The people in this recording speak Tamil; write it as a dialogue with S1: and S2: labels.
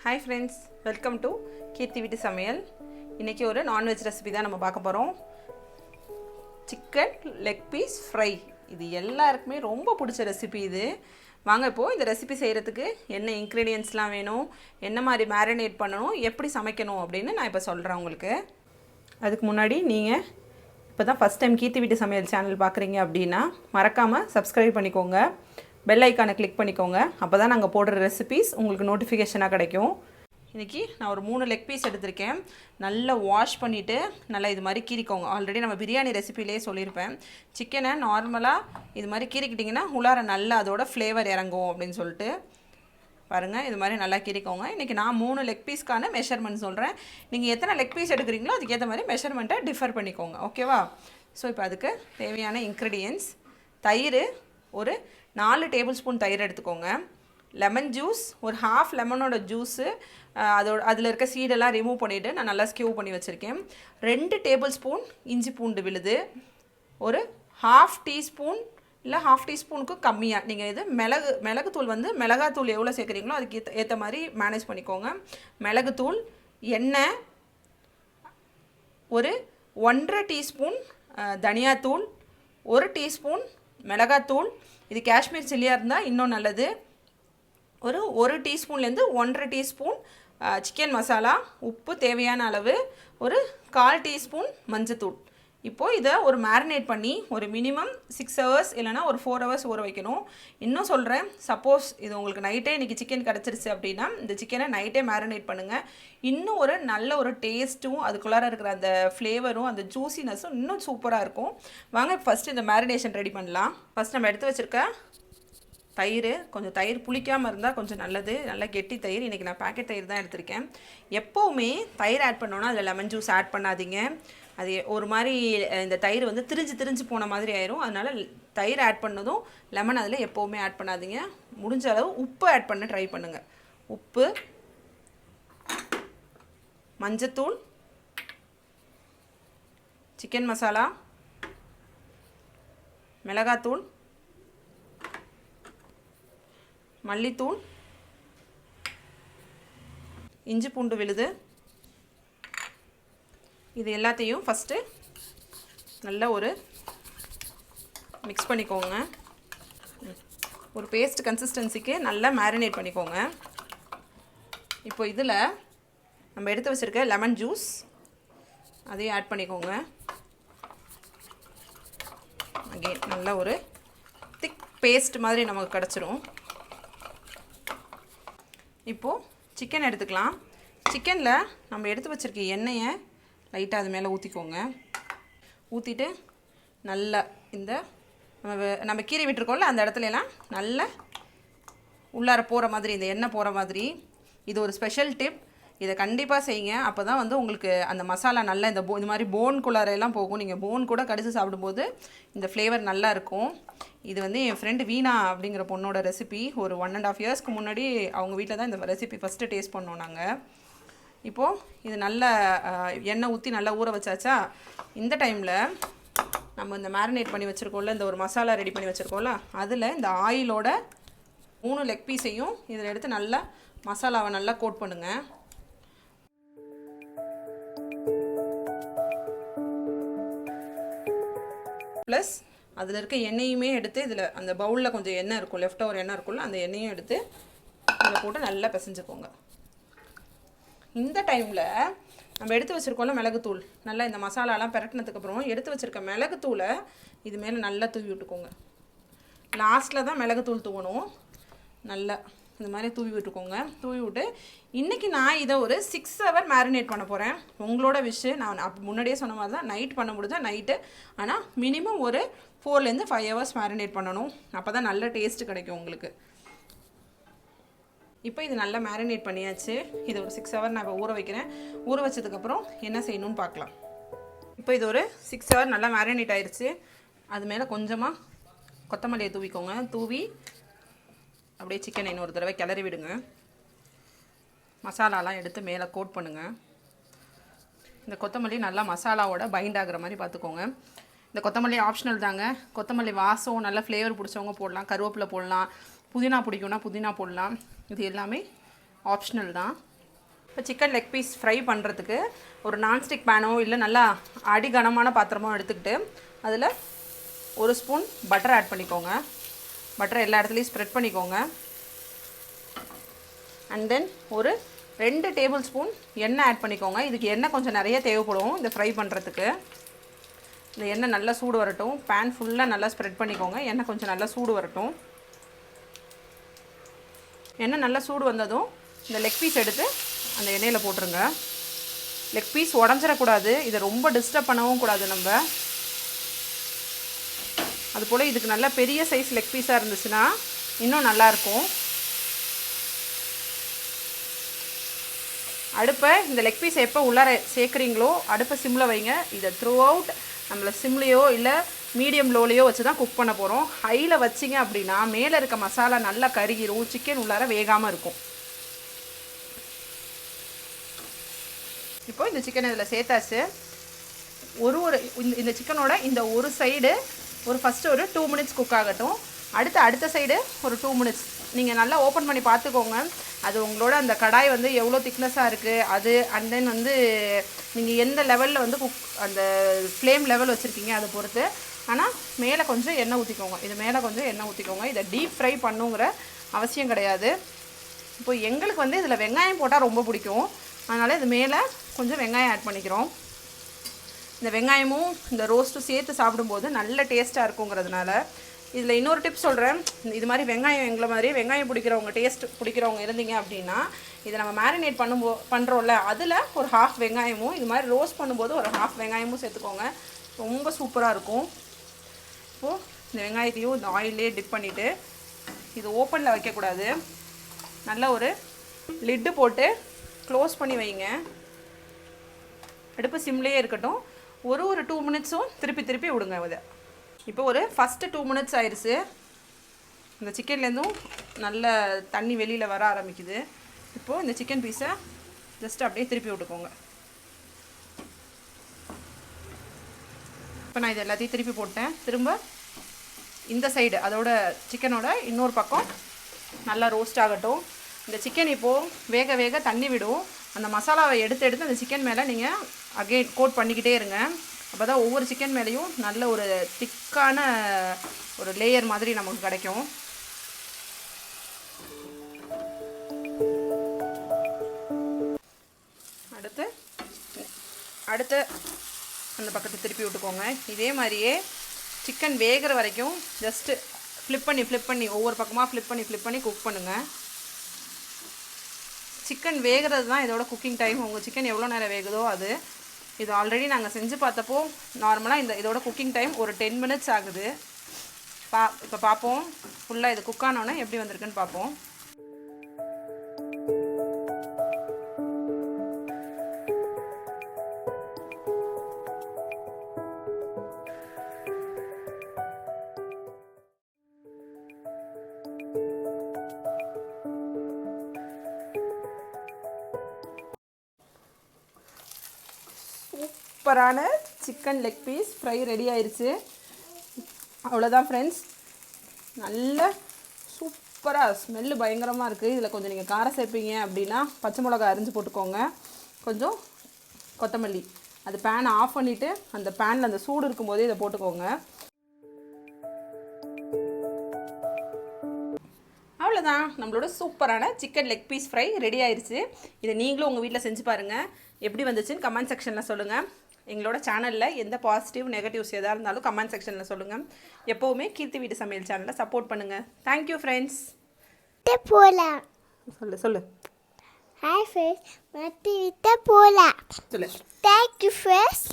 S1: Hi friends, welcome to Keerthi veetu samayal. இன்னைக்கு ஒரு நான்வெஜ் ரெசிபி தான் நம்ம பார்க்க போறோம். Chicken leg piece fry. இது எல்லாருக்குமே ரொம்ப பிடிச்ச ரெசிபி இது. வாங்க இப்போ இந்த ரெசிபி செய்யறதுக்கு என்ன இன்கிரிடியன்ட்ஸ்லாம் வேணும், என்ன மாதிரி மேரினேட் பண்ணனும், எப்படி சமைக்கணும் அப்படினு நான் இப்ப சொல்றேன் உங்களுக்கு. அதுக்கு முன்னாடி நீங்க இப்பதான் ஃபர்ஸ்ட் டைம் கீர்த்தி வீட்டு சமையல் சேனல் பார்க்குறீங்க அப்படின்னா மறக்காம Subscribe பண்ணிக்கோங்க. பெல் ஐகானை கிளிக் பண்ணிக்கோங்க. அப்பதான் நாங்க போடுற ரெசிபீஸ் உங்களுக்கு நோட்டிஃபிகேஷனா கிடைக்கும். இன்னைக்கு நான் ஒரு 3 லெக் பீஸ் எடுத்துர்க்கேன். நல்லா வாஷ் பண்ணிட்டு நல்லா இது மாதிரி கீறிக்கோங்க. ஆல்ரெடி நம்ம பிரியாணி ரெசிபிலயே சொல்லிருப்பேன். சிக்கனை நார்மலா இது மாதிரி கீறிக்கிட்டீங்கன்னா உள்ளார நல்லா அதோட ஃப்ளேவர் இறங்கும் அப்படினு சொல்லிட்டு பாருங்க இது மாதிரி நல்லா கீறிக்கோங்க. இன்னைக்கு நான் 3 லெக் பீஸ்க்கான மெஷர்மென்ட் சொல்றேன். நீங்க எத்தனை லெக் பீஸ் எடுக்கறீங்களோ அதுக்கு ஏத்த மாதிரி மெஷர்மென்ட்டை டிஃபர் பண்ணிக்கோங்க. ஓகேவா? சோ இப்போ அதுக்கு தேவையான இன்கிரிடியன்ட்ஸ் தயிர் ஒரு 4 டேபிள்ஸ்பூன் தயிர் எடுத்துக்கோங்க. லெமன் ஜூஸ் ஒரு half லெமனோட ஜூஸ் அதில் இருக்க சீடெல்லாம் ரிமூவ் பண்ணிவிட்டு நான் நல்லா ஸ்கியூவ் பண்ணி வச்சுருக்கேன். 2 டேபிள்ஸ்பூன் இஞ்சி பூண்டு விழுது, ஒரு ½ டீஸ்பூன் இல்லை ½ டீஸ்பூனுக்கு கம்மியாக நீங்கள் இது மிளகுத்தூள் வந்து மிளகாத்தூள் எவ்வளோ சேர்க்குறீங்களோ அதுக்கு ஏற்ற மாதிரி மேனேஜ் பண்ணிக்கோங்க. மிளகுத்தூள், எண்ணெய், ஒரு 1½ டீஸ்பூன் தனியாத்தூள், 1 டீஸ்பூன் மிளகாத்தூள், இது காஷ்மீர் சில்லியாக இருந்தால் இன்னும் நல்லது, ஒரு 1 டீஸ்பூன்லேருந்து 1½ டீஸ்பூன் சிக்கன் மசாலா, உப்பு தேவையான அளவு, ஒரு 1/4 டீஸ்பூன் மஞ்சத்தூள். இப்போது இதை ஒரு மேரினேட் பண்ணி ஒரு மினிமம் 6 hours இல்லைனா ஒரு 4 hours ஊற வைக்கணும். இன்னும் சொல்கிறேன், சப்போஸ் இது உங்களுக்கு நைட்டே இன்றைக்கி சிக்கன் கிடச்சிருச்சு அப்படின்னா இந்த சிக்கனை நைட்டே மேரினேட் பண்ணுங்கள். இன்னும் ஒரு நல்ல ஒரு டேஸ்ட்டும் அதுக்குள்ளார இருக்கிற அந்த ஃப்ளேவரும் அந்த ஜூசினஸும் இன்னும் சூப்பராக இருக்கும். வாங்க ஃபஸ்ட்டு இந்த மேரினேஷன் ரெடி பண்ணலாம். ஃபஸ்ட் நம்ம எடுத்து வச்சுருக்க தயிர், கொஞ்சம் தயிர் புளிக்காமல் இருந்தால் கொஞ்சம் நல்லது, நல்லா கெட்டி தயிர். இன்றைக்கி நான் பேக்கெட் தயிர் தான் எடுத்திருக்கேன். எப்போவுமே தயிர் ஆட் பண்ணோன்னா அதில் லெமன் ஜூஸ் ஆட் பண்ணாதீங்க. அது ஒரு மாதிரி இந்த தயிர் வந்து திரிஞ்சு போன மாதிரி ஆயிரும். அதனால் தயிர் ஆட் பண்ணதும் லெமன் அதில் எப்போவுமே ஆட் பண்ணாதீங்க. முடிஞ்ச அளவு உப்பு ஆட் பண்ண ட்ரை பண்ணுங்கள். உப்பு, மஞ்சத்தூள், சிக்கன் மசாலா, மிளகாத்தூள், மல்லித்தூள், இஞ்சி பூண்டு விழுது, இது எல்லாத்தையும் ஃபஸ்ட்டு நல்லா ஒரு மிக்ஸ் பண்ணிக்கோங்க. ஒரு பேஸ்ட் கன்சிஸ்டன்சிக்கு நல்லா மேரினேட் பண்ணிக்கோங்க. இப்போ இதில் நம்ம எடுத்து வச்சுருக்க லெமன் ஜூஸ் அதையும் ஆட் பண்ணிக்கோங்க. அகெயின் நல்லா ஒரு திக் பேஸ்ட் மாதிரி நமக்கு கிடச்சிரும். இப்போது சிக்கன் எடுத்துக்கலாம். சிக்கனில் நம்ம எடுத்து வச்சுருக்க எண்ணெயை லைட்டாக அது மேலே ஊற்றிக்கோங்க. ஊற்றிட்டு நல்லா இந்த நம்ம கீரை விட்டுருக்கோம்ல அந்த இடத்துலலாம் நல்லா உள்ளார போகிற மாதிரி இந்த எண்ணெய் போகிற மாதிரி. இது ஒரு ஸ்பெஷல் டிப், இதை கண்டிப்பாக செய்யுங்க. அப்போ தான் வந்து உங்களுக்கு அந்த மசாலா நல்லா இந்த மாதிரி போன்குள்ளாரெல்லாம் போகும். நீங்கள் போன் கூட கடிச்சு சாப்பிடும்போது இந்த ஃப்ளேவர் நல்லா இருக்கும். இது வந்து என் ஃப்ரெண்டு வீணா அப்படிங்கிற பொண்ணோட ரெசிபி. ஒரு 1.5 yearsக்கு முன்னாடி அவங்க வீட்டில் தான் இந்த ரெசிபி ஃபஸ்ட்டு டேஸ்ட் பண்ணோம் நாங்கள். இப்போது இது நல்லா எண்ணெய் ஊற்றி நல்லா ஊற வச்சாச்சா, இந்த டைமில் நம்ம இந்த மேரினேட் பண்ணி வச்சுருக்கோம்ல, இந்த ஒரு மசாலா ரெடி பண்ணி வச்சுருக்கோம்ல, அதில் இந்த ஆயிலோட 3 லெக் பீஸையும் இதில் எடுத்து நல்லா மசாலாவை நல்லா கோட் பண்ணுங்கள். ப்ளஸ் அதில் இருக்க எண்ணெயுமே எடுத்து இதில் அந்த பவுலில் கொஞ்சம் எண்ணெய் இருக்கும், லெஃப்ட் ஓவர் எண்ணெய் இருக்கும்ல, அந்த எண்ணெயும் எடுத்து இதில் போட்டு நல்லா பிசைஞ்சுக்கோங்க. இந்த டைமில் நம்ம எடுத்து வச்சுருக்கோம்ல மிளகுத்தூள், நல்லா இந்த மசாலாலாம் பிரட்டினதுக்கப்புறம் எடுத்து வச்சுருக்க மிளகுத்தூளை இது மேலே நல்லா தூவி விட்டுக்கோங்க. லாஸ்ட்டில் தான் மிளகுத்தூள் தூவணும். நல்லா இந்த மாதிரி தூவி விட்டுக்கோங்க. தூவி விட்டு இன்றைக்கி நான் இதை ஒரு 6 hour மேரினேட் பண்ண போகிறேன். உங்களோட விஷ். நான் முன்னாடியே சொன்ன மாதிரி தான் நைட் பண்ண முடிஞ்சா நைட்டு, ஆனால் மினிமம் ஒரு 4லேருந்து 5 hours மேரினேட் பண்ணணும். அப்போ தான் நல்ல டேஸ்ட்டு கிடைக்கும் உங்களுக்கு. இப்போ இது நல்லா மேரினேட் பண்ணியாச்சு. இது ஒரு 6 hour நான் இப்போ ஊற வைக்கிறேன். ஊற வச்சதுக்கப்புறம் என்ன செய்யணும்னு பார்க்கலாம். இப்போ இது ஒரு 6 hour நல்லா மேரினேட் ஆயிடுச்சு. அது மேலே கொஞ்சமாக கொத்தமல்லியை தூவிக்கோங்க. தூவி அப்படியே சிக்கனை இன்னொரு தடவை கிளறி விடுங்க. மசாலாலாம் எடுத்து மேலே கோட் பண்ணுங்கள். இந்த கொத்தமல்லி நல்லா மசாலாவோட பைண்ட் ஆகிற மாதிரி பார்த்துக்கோங்க. இந்த கொத்தமல்லி ஆப்ஷனல் தாங்க. கொத்தமல்லி வாசம் நல்ல ஃப்ளேவர் பிடிச்சவங்க போடலாம், கருவேப்பிலை போடலாம், புதினா பிடிக்கும்னா புதினா போடலாம். இது எல்லாமே ஆப்ஷனல் தான். இப்போ சிக்கன் லெக் பீஸ் ஃப்ரை பண்ணுறதுக்கு ஒரு நான்ஸ்டிக் பேனோ இல்லை நல்லா அடி கனமான பாத்திரமோ எடுத்துக்கிட்டு அதில் ஒரு ஸ்பூன் பட்டர் ஆட் பண்ணிக்கோங்க. பட்டர் எல்லா இடத்துலையும் ஸ்ப்ரெட் பண்ணிக்கோங்க. அண்ட் தென் ஒரு 2 டேபிள் ஸ்பூன் எண்ணெய் ஆட் பண்ணிக்கோங்க. இதுக்கு எண்ணெய் கொஞ்சம் நிறைய தேவைப்படும் இந்த ஃப்ரை பண்ணுறதுக்கு. இந்த எண்ணெய் நல்லா சூடு வரட்டும். பேன் ஃபுல்லாக நல்லா ஸ்ப்ரெட் பண்ணிக்கோங்க. எண்ணெய் கொஞ்சம் நல்லா சூடு வரட்டும். எண்ணெய் நல்லா சூடு வந்ததும் இந்த லெக் பீஸ் எடுத்து அந்த எண்ணெயில் போட்டுருங்க. லெக் பீஸ் உடஞ்சிடக்கூடாது. இதை ரொம்ப டிஸ்டர்ப் பண்ணவும் கூடாது நம்ம. அதுபோல் இதுக்கு நல்ல பெரிய சைஸ் லெக் பீஸாக இருந்துச்சுன்னா இன்னும் நல்லாயிருக்கும். அடுப்பை இந்த லெக் பீஸை எப்போ உள்ளார சேர்க்குறீங்களோ அடுப்பை சிம்மில் வைங்க. இதை த்ரூ அவுட் நம்மளை சிம்லேயோ இல்லை மீடியம் லோலையோ வச்சு தான் குக் பண்ண போகிறோம். ஹையில் வச்சிங்க அப்படின்னா மேலே இருக்க மசாலா நல்லா கருகிரும், சிக்கன் உள்ளார வேகாமல் இருக்கும். இப்போ இந்த சிக்கன் இதில் சேர்த்தாச்சு. இந்த சிக்கனோட இந்த ஒரு சைடு ஃபஸ்ட்டு ஒரு 2 மினிட்ஸ் குக் ஆகட்டும். அடுத்த சைடு ஒரு 2 மினிட்ஸ். நீங்கள் நல்லா ஓப்பன் பண்ணி பார்த்துக்கோங்க. அது உங்களோட அந்த கடாய் வந்து எவ்வளோ திக்னஸாக இருக்குது அது. அண்ட் தென் வந்து நீங்கள் எந்த லெவலில் வந்து அந்த ஃப்ளேம் லெவல் வச்சுருக்கீங்க அதை பொறுத்து. ஆனால் மேலே கொஞ்சம் எண்ணெய் ஊற்றிக்கோங்க. இது மேலே கொஞ்சம் எண்ணெய் ஊற்றிக்கோங்க. இதை டீப் ஃப்ரை பண்ணுங்கிற அவசியம் கிடையாது. இப்போ எங்களுக்கு வந்து இதில் வெங்காயம் போட்டால் ரொம்ப பிடிக்கும். அதனால் இது மேலே கொஞ்சம் வெங்காயம் ஆட் பண்ணிக்கிறோம். இந்த வெங்காயமும் இந்த ரோஸ்ட்டும் சேர்த்து சாப்பிடும்போது நல்ல டேஸ்ட்டாக இருக்குங்கிறதுனால. இதில் இன்னொரு டிப் சொல்கிறேன். இது மாதிரி வெங்காயம் எங்களை மாதிரி வெங்காயம் பிடிக்கிறவங்க டேஸ்ட் பிடிக்கிறவங்க இருந்தீங்க அப்படின்னா இதை நம்ம மேரினேட் பண்ணுறோம்ல அதில் ஒரு ஹாஃப் வெங்காயமும் இது மாதிரி ரோஸ்ட் பண்ணும்போது ஒரு ஹாஃப் வெங்காயமும் சேர்த்துக்கோங்க. ரொம்ப சூப்பராக இருக்கும். இப்போது இந்த வெங்காயத்தையும் இந்த ஆயிலே டிப் பண்ணிவிட்டு இது ஓப்பனில் வைக்கக்கூடாது. நல்ல ஒரு லிட்டு போட்டு க்ளோஸ் பண்ணி வைங்க. அடுப்பு சிம்லேயே இருக்கட்டும். ஒரு 2 மினிட்ஸும் திருப்பி விடுங்க இதை. இப்போ ஒரு ஃபஸ்ட்டு 2 மினிட்ஸ் ஆயிடுச்சு. இந்த சிக்கன்லேருந்தும் நல்ல தண்ணி வெளியில் வர ஆரம்பிக்குது. இப்போது இந்த சிக்கன் பீஸை ஜஸ்ட் அப்படியே திருப்பி விட்டுக்கோங்க. இப்போ நான் இது எல்லாத்தையும் திருப்பி போட்டேன். திரும்ப இந்த சைடு அதோட சிக்கனோட இன்னொரு பக்கம் நல்லா ரோஸ்ட் ஆகட்டும். இந்த சிக்கன் இப்போது வேக வேக தண்ணி விடும். அந்த மசாலாவை எடுத்து அந்த சிக்கன் மேலே நீங்கள் அகெயின் கோட் பண்ணிக்கிட்டே இருங்க. அப்போ தான் ஒவ்வொரு சிக்கன் மேலேயும் நல்ல ஒரு திக்கான ஒரு லேயர் மாதிரி நமக்கு கிடைக்கும். அடுத்து அந்த பக்கத்தை திருப்பி விட்டுக்கோங்க. இதே மாதிரியே சிக்கன் வேகிற வரைக்கும் ஜஸ்ட்டு ஃப்ளிப் பண்ணி ஒவ்வொரு பக்கமாக ஃப்ளிப் பண்ணி குக் பண்ணுங்கள். சிக்கன் வேகிறது தான் இதோட குக்கிங் டைம். உங்கள் சிக்கன் எவ்வளோ நேரம் வேகுதோ அது. இது ஆல்ரெடி நாங்கள் செஞ்சு பார்த்தப்போ நார்மலாக இதோட குக்கிங் டைம் ஒரு 10 மினிட்ஸ் ஆகுது. இப்போ பார்ப்போம் ஃபுல்லாக இது குக் ஆனோன்னே எப்படி வந்திருக்குன்னு பார்ப்போம். சூப்பரான chicken leg piece fry ready ஆயிடுச்சு. அவ்வளோதான் ஃப்ரெண்ட்ஸ். நல்ல சூப்பராக ஸ்மெல்லு பயங்கரமாக இருக்குது. இதில் கொஞ்சம் நீங்கள் காரம் சேர்ப்பீங்க அப்படின்னா பச்சை மிளகா அரிஞ்சு போட்டுக்கோங்க. கொஞ்சம் கொத்தமல்லி. அது பேனை ஆஃப் பண்ணிவிட்டு அந்த பேனில் அந்த சூடு இருக்கும்போதே இதை போட்டுக்கோங்க. அவ்வளோதான், நம்மளோட சூப்பரான chicken leg piece fry ready ஆயிடுச்சு. இதை நீங்களும் உங்கள் வீட்டில் செஞ்சு பாருங்கள். எப்படி வந்துச்சுன்னு கமெண்ட் செக்ஷனில் சொல்லுங்கள். எங்களோட சேனலில் எந்த பாசிட்டிவ் நெகட்டிவ்ஸ் எதாக இருந்தாலும் கமெண்ட் செக்ஷனில் சொல்லுங்கள். எப்போவுமே கீர்த்தி வீட்டு சமையல் சேனலை சப்போர்ட் பண்ணுங்கள். Thank you friends. சொல்லு.
S2: ஹாய் ஃப்ரெண்ட்ஸ், மத்தி விட்ட போலாம்.
S1: சொல்லு.
S2: Thank you friends.